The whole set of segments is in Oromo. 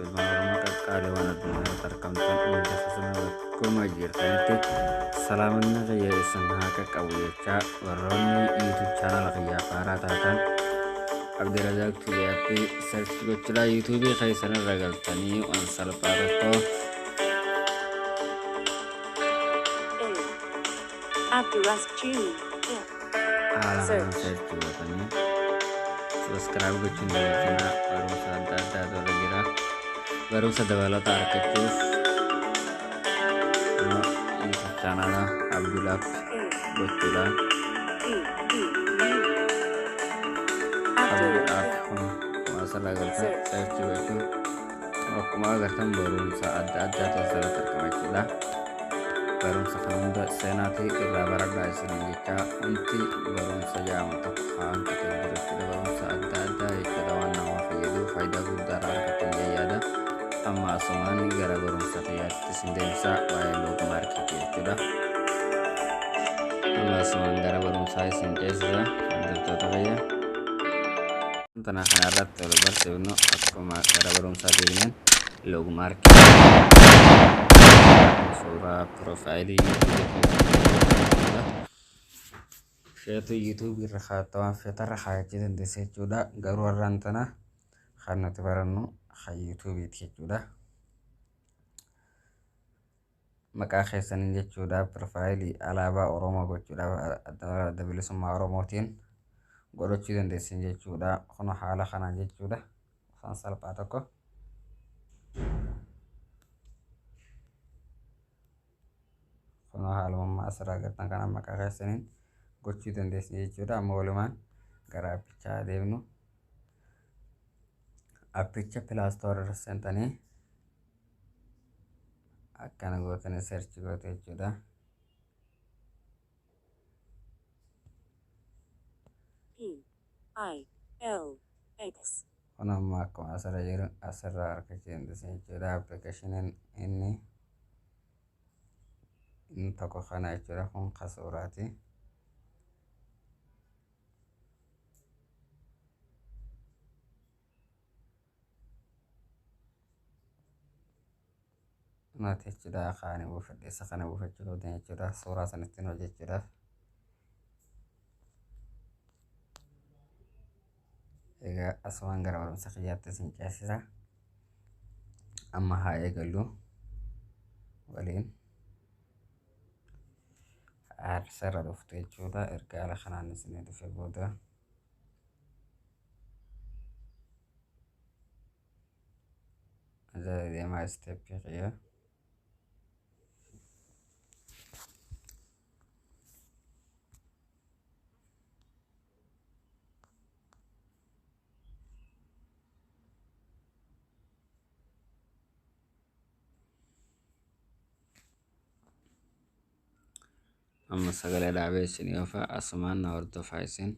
ilmaan oromoo qaqqaalii waan addunyaa tarkaanfatan miidhagina akkuma jirtanitti salaamanna fayyadeessan haa qaqqabu jechaa warroonni yuutuub chaanala fayyaa faaraa taatan Abdirazaaq Tuubiyaatti sarchi gochuudhaan yuutuubii keessan irra galtanii waan salphaa tokko haala kanaan sarchi gootanii sabiskiraayib gochuun dabaltanaa barumsa adda addaatu irra jira. Barumsa dabalataa argachuuf yuutuub chaanala Abdulaaf gochuudhaan masalah agartan sarchi gochuun akkuma agartan barumsa adda addaatu asirratti argama jechuudha. Barumsa kana hunda seenaatii irraa baradhaa isiniin jechaa wanti barumsa jedhamu tokko haantu ta'e jechuudha. Barumsa adda addaa jechuudha waan nama fayyadu faayidaa guddaa argatan jedha. Amma asumaan gara barumsa fayyaatti isin deemsa waa'ee loogu maarkeetii jechuudha. Amma asumaan gara barumsaa isin ceesisa wantoota fayyaa. Tanah kanarrat kalau bersebut akkuma gara barumsaa deemneen loogu maarkeetii suuraa piroofaayilii feetu yuutuubii irra kaa'atan feetarra kaa'achuu dandeessa jechuudha. Garuu warraan tana kan nuti barannu kan yuutuubiiti jechuudha. Maqaa keessaniin jechuudha piroofaayilii alaabaa Oromoo gochuudhaaf adda bilisummaa Oromootiin godhachuu dandeessin jechuudha. Kun haala kanaan jechuudha. Afaan salphaa tokko kun haalummaa asirraa agartan kana maqaa keessaniin gochuu dandeessin jechuudha. Amma walumaan gara appichaa deemnu. Appicha pilaastoor irra seentanii akkana gootanii seerchi goote jechuudha. Kun amma akkuma asirra jiru asirraa argachuu dandeessin jechuudha. Appilikeeshiniin inni tokko kana jechuudha. Kun kasuuraati. Nati jechuudha kaanii buufadheessa kana buufachuu qabdan jechuudha. Suuraa sanatti hojjechuudhaaf. Egaa asumaan gara barumsa fayyaatti isin ceesisa. Amma haa eegallu waliin arsarra dhuftu jechuudha. Erga haala kanaan isin dhufe booda deemaa isteeppii qiyya. Amma sagalee dhaabee isin yoofa asumaan na hordofaa isin.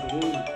Correia.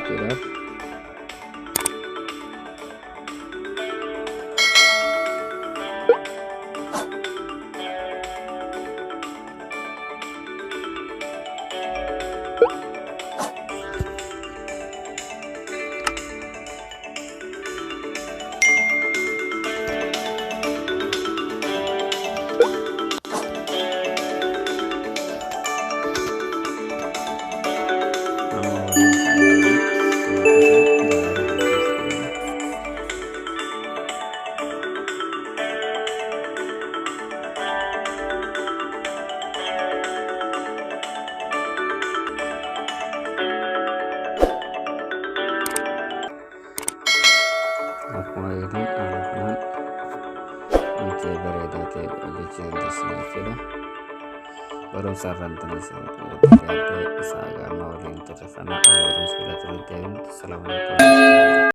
makidah. Akkuma argitan haala kanaan wanti bareedaa ta'e hojjechuu dandeessina jechuudha. Barumsa irratti yaadde isaa gama waliin turre sana barumsa irratti walitti deebiin. Assalamu alaikum.